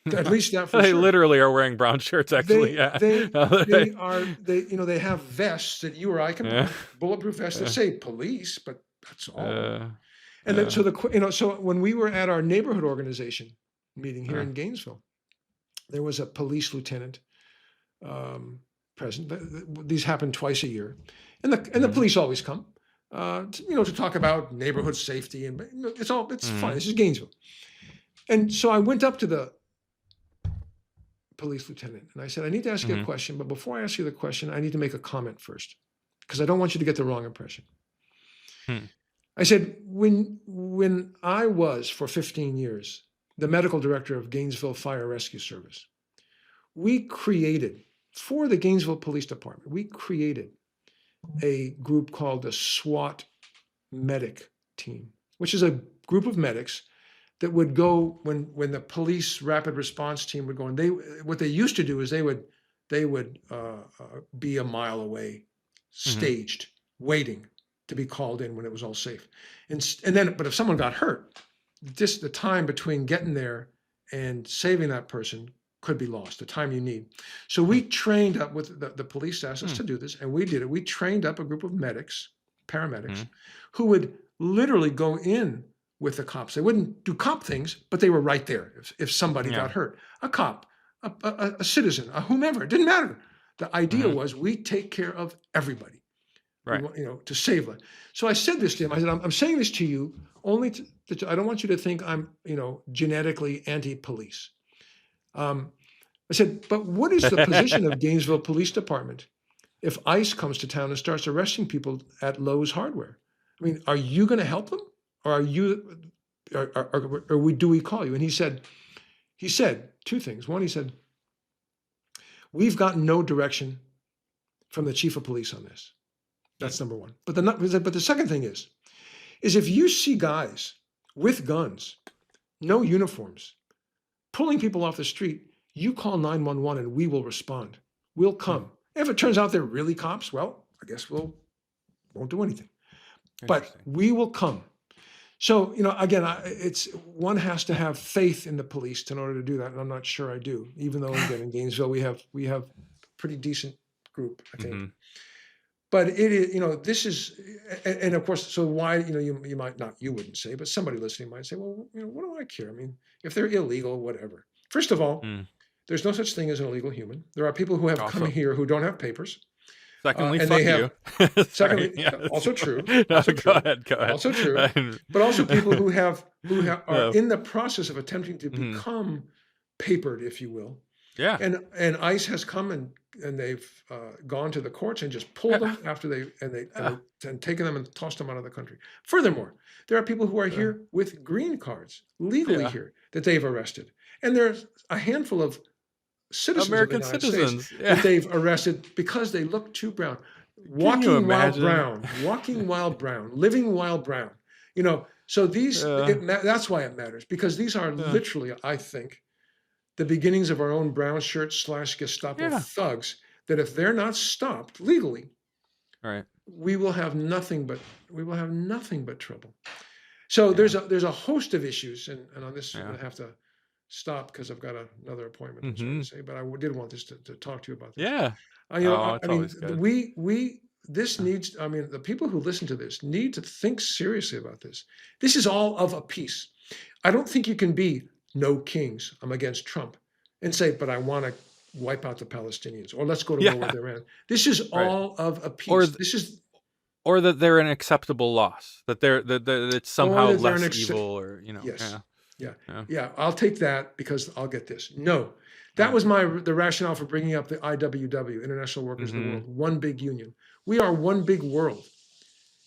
At least that for they sure. literally are wearing brown shirts, actually. They have vests that you or I can buy, bulletproof vests that say police, but that's all. And then, so when we were at our neighborhood organization meeting here in Gainesville, there was a police lieutenant present. These happen twice a year, and the police always come, to talk about neighborhood safety, and it's fine. This is Gainesville, and so I went up to the police lieutenant and I said, I need to ask you a question, but before I ask you the question, I need to make a comment first, because I don't want you to get the wrong impression. I said, when I was for 15 years the medical director of Gainesville Fire Rescue Service, we created, for the Gainesville Police Department, we created a group called the SWAT Medic Team, which is a group of medics that would go when the police rapid response team would go, and what they used to do is they would be a mile away, staged, waiting to be called in when it was all safe, and then but if someone got hurt, just the time between getting there and saving that person could be lost, the time you need. So we trained up with the police asked us to do this, and we did it. We trained up a group of medics, paramedics, who would literally go in with the cops. They wouldn't do cop things, but they were right there if somebody got hurt. A cop, a citizen, a whomever, it didn't matter. The idea was we take care of everybody, right? To save life. So I said this to him. I said, I'm saying this to you only I don't want you to think I'm, genetically anti-police. I said, but what is the position of Gainesville Police Department if ICE comes to town and starts arresting people at Lowe's Hardware? I mean, are you going to help them? Or do we call you? And he said two things. One, he said, we've gotten no direction from the chief of police on this. That's number one. But the second thing is if you see guys with guns, no uniforms, pulling people off the street, you call 911 and we will respond. We'll come. If it turns out they're really cops, well, I guess won't do anything. But we will come. So, again, one has to have faith in the police in order to do that, and I'm not sure I do. Even though again in Gainesville we have a pretty decent group, I think. But it is, this is, and of course, so why, you might not, you wouldn't say, but somebody listening might say, well, what do I care? I mean, if they're illegal, whatever. First of all, there's no such thing as an illegal human. There are people who have come here who don't have papers. Secondly, fuck you. Secondly, also true. Go ahead. Also true. But also people who are in the process of attempting to become papered, if you will. Yeah. And ICE has come and they've gone to the courts and just pulled them after and taken them and tossed them out of the country. Furthermore, there are people who are here with green cards, legally here, that they've arrested. And there's a handful of citizens American of the United citizens States that they've arrested because they look too brown. Walking while brown, living while brown. So these, that's why it matters, because these are literally, I think, the beginnings of our own brown shirt / Gestapo thugs, that if they're not stopped legally, we will have nothing but trouble. So there's a host of issues, and on this I'm going to have to stop because I've got another appointment. I'm sorry to say, but I did want this to talk to you about this. Yeah. This needs, the people who listen to this need to think seriously about this. This is all of a piece. I don't think you can be no kings, I'm against Trump, and say, but I want to wipe out the Palestinians, or let's go to war with Iran. This is all of a piece. Or that they're an acceptable loss, that it's somehow less evil, or Yes. Yeah. I'll take that because I'll get this. No, that was the rationale for bringing up the IWW, International Workers of the World, one big union. We are one big world,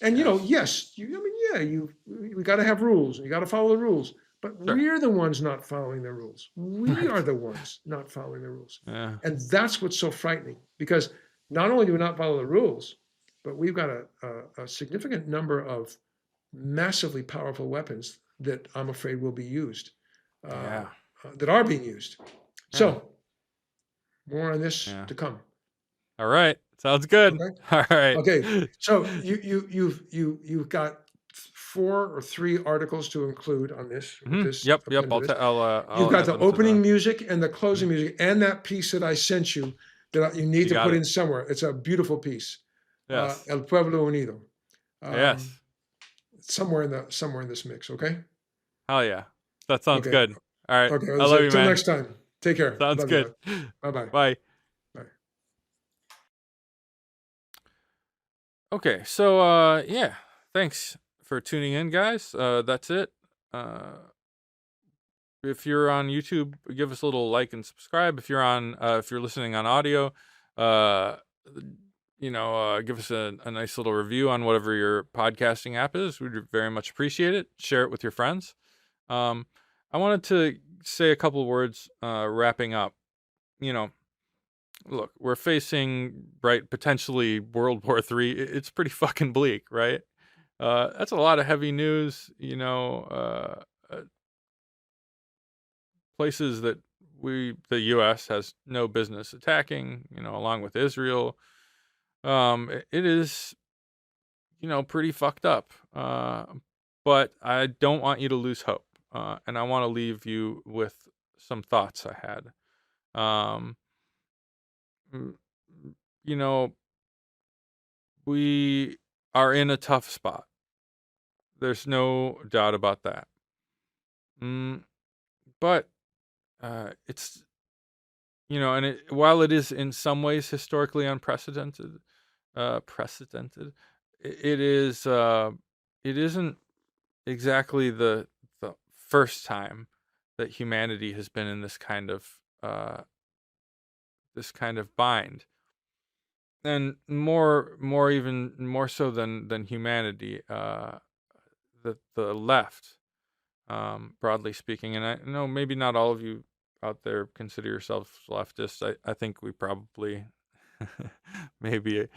and we got to have rules, and you got to follow the rules. But we're the ones not following the rules. We are the ones not following the rules, and that's what's so frightening. Because not only do we not follow the rules, but we've got a significant number of massively powerful weapons that I'm afraid will be used, that are being used. So more on this to come. All right. Sounds good. Okay. All right. Okay. So you've got 4 or 3 articles to include on this. Mm-hmm. This Yep. You've got the opening music and the closing music and that piece that I sent you that you need to put in somewhere. It's a beautiful piece. Yes. El Pueblo Unido. Yes. Somewhere in this mix. Okay. Hell yeah. That sounds good. All right. Okay. I love you, man. Till next time. Take care. Sounds good. Bye-bye. Bye. Okay, so yeah, thanks for tuning in, guys. That's it. If you're on YouTube, give us a little like and subscribe. If you're listening on audio, give us a nice little review on whatever your podcasting app is. We'd very much appreciate it. Share it with your friends. I wanted to say a couple of words wrapping up. Look, we're facing, potentially World War III. It's pretty fucking bleak, right? That's a lot of heavy news, places that the U.S. has no business attacking, along with Israel. It is, pretty fucked up. But I don't want you to lose hope. And I want to leave you with some thoughts I had. We are in a tough spot. There's no doubt about that. But it's, while it is in some ways historically unprecedented, it isn't exactly the first time that humanity has been in this kind of bind. And more so than humanity, the left, broadly speaking, and I know maybe not all of you out there consider yourselves leftists. I think we probably maybe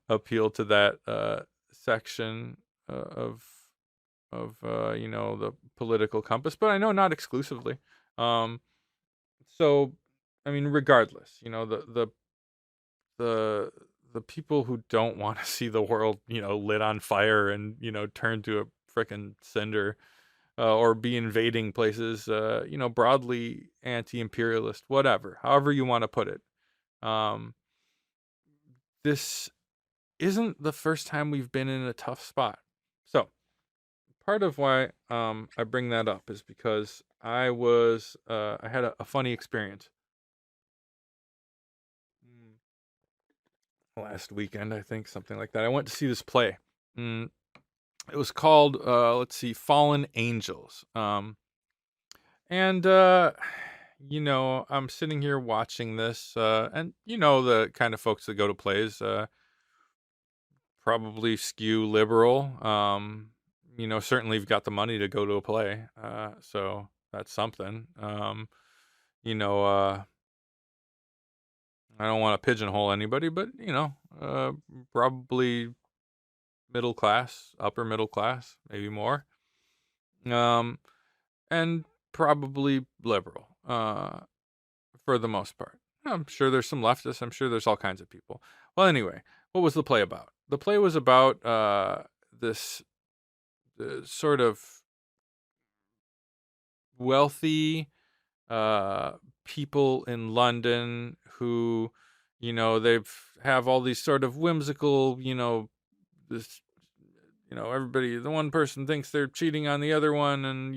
appeal to that section of the political compass, but I know not exclusively. So, I mean, regardless, the people who don't want to see the world, lit on fire and, turn to a frickin' cinder, or be invading places, broadly anti-imperialist, whatever, however you want to put it. This isn't the first time we've been in a tough spot. So part of why I bring that up is because I had a funny experience last weekend, I think, something like that. I went to see this play. It was called, Fallen Angels. And I'm sitting here watching this, and the kind of folks that go to plays probably skew liberal. Certainly you've got the money to go to a play, so that's something. I don't want to pigeonhole anybody, but probably middle class, upper middle class, maybe more, and probably liberal, for the most part. I'm sure there's some leftists. I'm sure there's all kinds of people. Well, anyway, what was the play about? The play was about this sort of wealthy people in London who, they have all these sort of whimsical, this, everybody, the one person thinks they're cheating on the other one, and,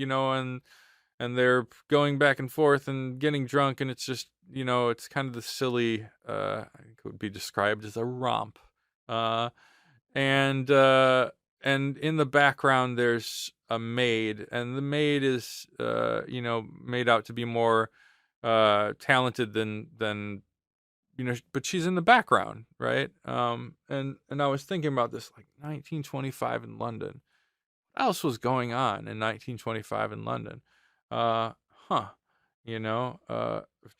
and they're going back and forth and getting drunk, and it's just, it's kind of the silly, I think it would be described as a romp. And in the background there's a maid, and the maid is made out to be more talented than but she's in the background, right? And I was thinking about this, like 1925 in London. What else was going on in 1925 in London?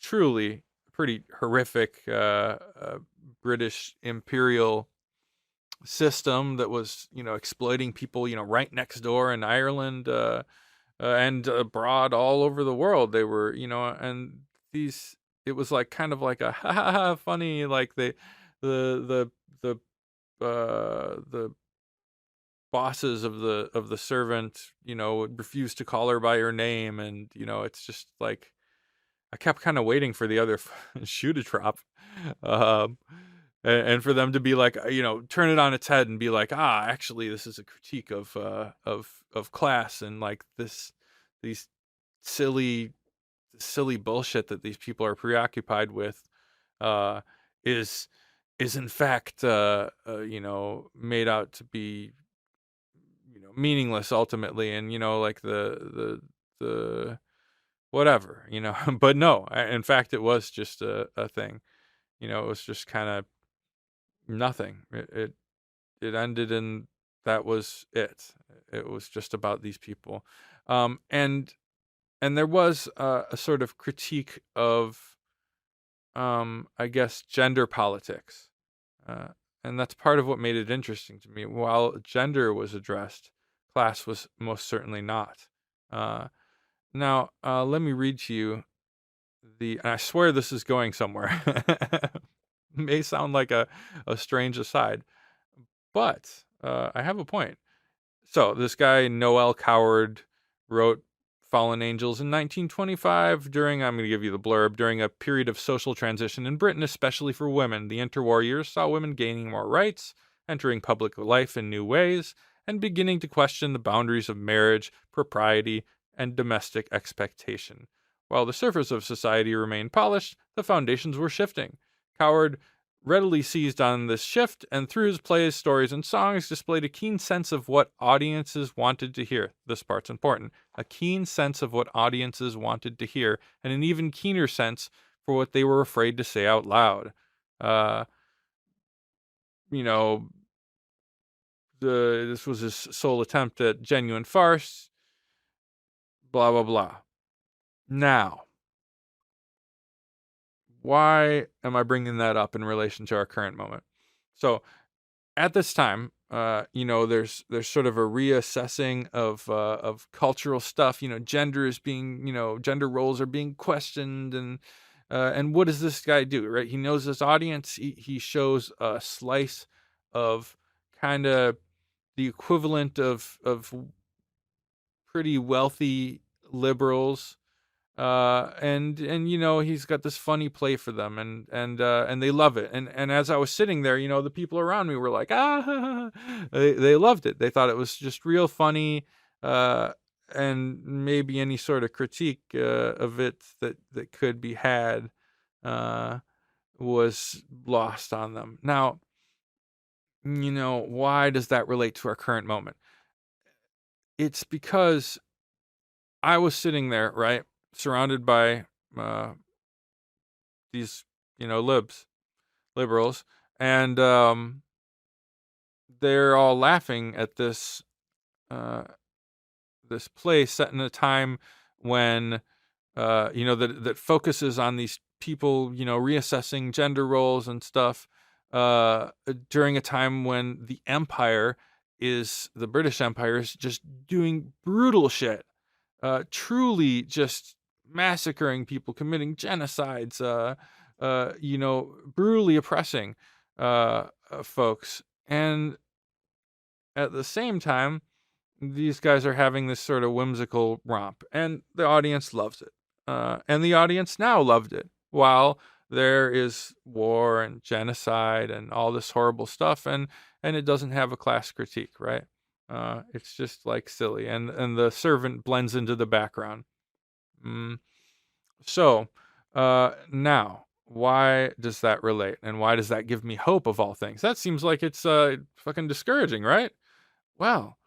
Truly pretty horrific British imperial system that was, exploiting people, right next door in Ireland, and abroad all over the world. They were, and it was like kind of like a ha ha ha funny, like the the bosses of the servant, would refuse to call her by her name, and it's just like I kept kind of waiting for the other shoe to drop, um, and for them to be like, turn it on its head and be like, actually, this is a critique of class, and like these silly bullshit that these people are preoccupied with, uh, is in fact, made out to be, meaningless ultimately, and like the whatever, but no, in fact, it was just a thing. It was just kind of nothing. It ended, and that was it. It was just about these people, and there was a sort of critique of, I guess, gender politics, uh, and that's part of what made it interesting to me. While gender was addressed, class was most certainly not. Now, let me read to you and I swear this is going somewhere. May sound like a strange aside, but I have a point. So this guy, Noel Coward, wrote Fallen Angels in 1925 I'm going to give you the blurb, during a period of social transition in Britain, especially for women. The interwar years saw women gaining more rights, entering public life in new ways, and beginning to question the boundaries of marriage, propriety, and domestic expectation. While the surface of society remained polished, the foundations were shifting. Coward readily seized on this shift, and through his plays, stories, and songs displayed a keen sense of what audiences wanted to hear. This part's important. A keen sense of what audiences wanted to hear, and an even keener sense for what they were afraid to say out loud. This was his sole attempt at genuine farce, blah, blah, blah. Now, why am I bringing that up in relation to our current moment? So, at this time, there's sort of a reassessing of cultural stuff. Gender is being, gender roles are being questioned, and what does this guy do? Right? He knows his audience. He shows a slice of kind of the equivalent of pretty wealthy liberals. And he's got this funny play for them, and they love it. And as I was sitting there, the people around me were like, they loved it. They thought it was just real funny, and maybe any sort of critique of it that could be had was lost on them. Now, why does that relate to our current moment? It's because I was sitting there, right, surrounded by these, liberals, and they're all laughing at this this play set in a time when that focuses on these people, reassessing gender roles and stuff, during a time when the British Empire is just doing brutal shit. Truly just massacring people, committing genocides, brutally oppressing folks. And at the same time, these guys are having this sort of whimsical romp, and the audience loves it. And the audience now loved it, while there is war and genocide and all this horrible stuff, and it doesn't have a class critique, right? It's just like silly, and the servant blends into the background. So, now, why does that relate, and why does that give me hope of all things? That seems like it's fucking discouraging, right? Well,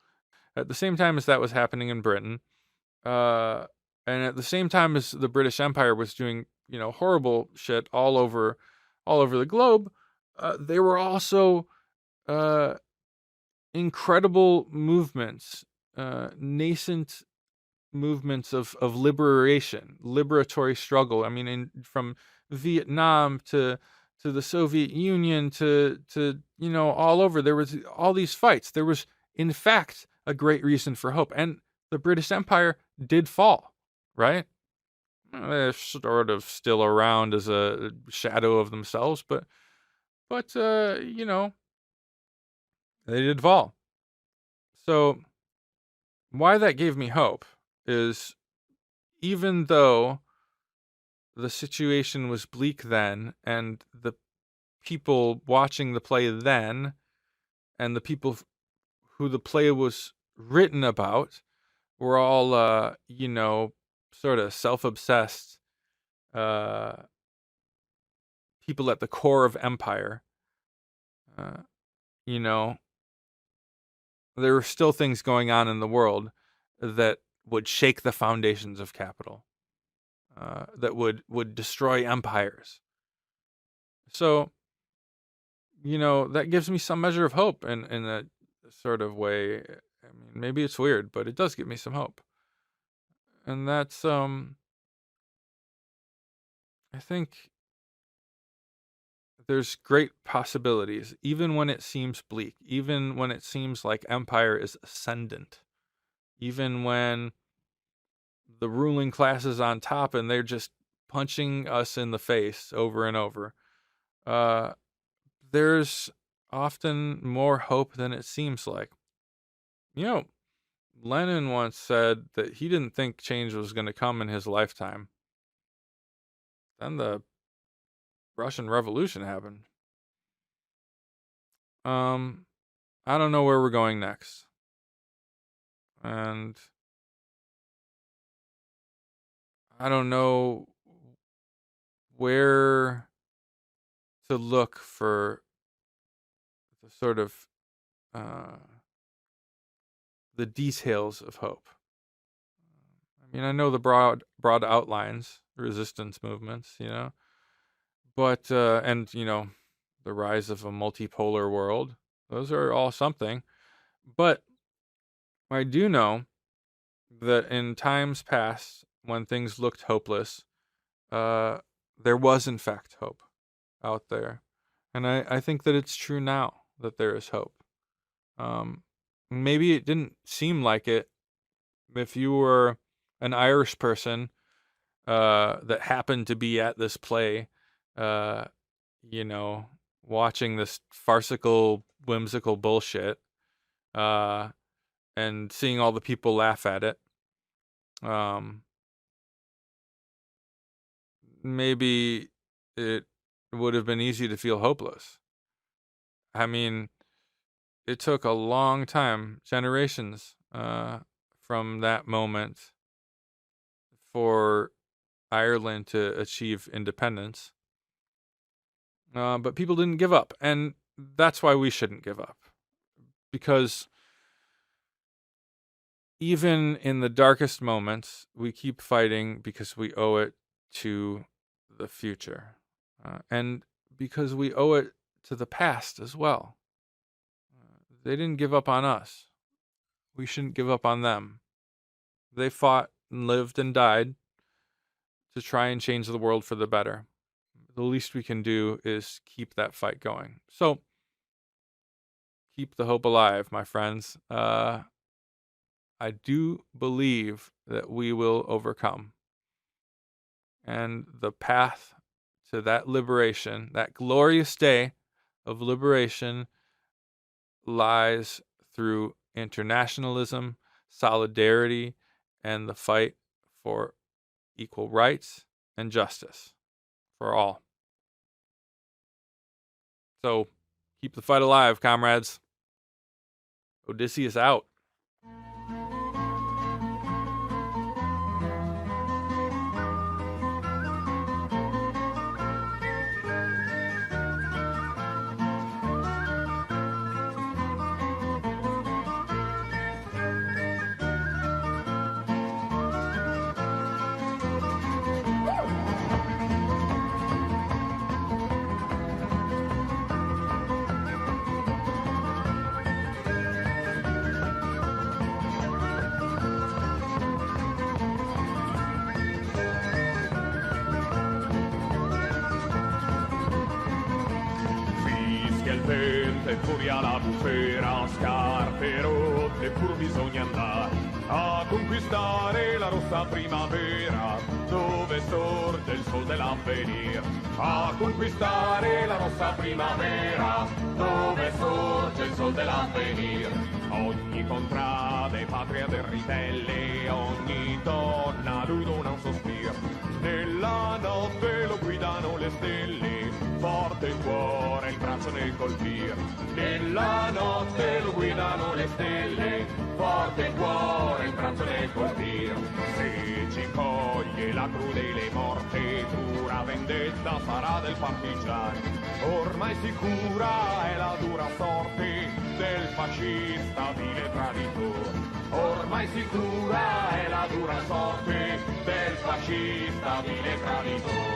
at the same time as that was happening in Britain, and at the same time as the British Empire was doing, horrible shit all over the globe, there were also incredible movements, nascent movements of liberation, liberatory struggle. I mean, from Vietnam to to the Soviet Union, to all over. There was all these fights. There was, in fact, a great reason for hope. And the British Empire did fall, right? They're sort of still around as a shadow of themselves, but they did fall. So why that gave me hope is, even though the situation was bleak then, and the people watching the play then, and the people who the play was written about, were all, sort of self-obsessed people at the core of empire. There were still things going on in the world that would shake the foundations of capital, that would destroy empires. So, that gives me some measure of hope in a sort of way. I mean, maybe it's weird, but it does give me some hope. And that's, I think there's great possibilities, even when it seems bleak, even when it seems like empire is ascendant, even when the ruling class is on top and they're just punching us in the face over and over. There's often more hope than it seems like. Lenin once said that he didn't think change was going to come in his lifetime. Then the Russian Revolution happened. I don't know where we're going next. And I don't know where to look for the sort of the details of hope. I mean, I know the broad outlines, resistance movements, but the rise of a multipolar world. Those are all something. But I do know that in times past, when things looked hopeless, there was in fact hope out there. And I think that it's true now that there is hope. Maybe it didn't seem like it if you were an Irish person that happened to be at this play, watching this farcical, whimsical bullshit, and seeing all the people laugh at it. Maybe it would have been easy to feel hopeless. I mean, it took a long time, generations, from that moment for Ireland to achieve independence. But people didn't give up, and that's why we shouldn't give up. Because even in the darkest moments, we keep fighting because we owe it to the future. And because we owe it to the past as well. They didn't give up on us. We shouldn't give up on them. They fought and lived and died to try and change the world for the better. The least we can do is keep that fight going. So, keep the hope alive, my friends. I do believe that we will overcome. And the path to that liberation, that glorious day of liberation, lies through internationalism, solidarity, and the fight for equal rights and justice for all. So, keep the fight alive, comrades. Odysseus out. sole, furia la bufera, scarpe rotte, pur bisogna andare a conquistare la rossa primavera, dove sorge il sol dell'avvenire. A conquistare la rossa primavera, dove sorge il sol dell'avvenire. Ogni contrada è patria del ribelle, ogni donna lui dona un sospiro. Nella notte lo guidano le stelle, forte il cuore, il braccio nel colpire. Nella notte lo guidano le stelle, forte il cuore, il braccio nel colpire. Se ci coglie la crudele morte, dura vendetta sarà del partigiano. Ormai sicura è la dura sorte del fascista vile traditore. Ormai sicura è la dura sorte del fascista vile traditore.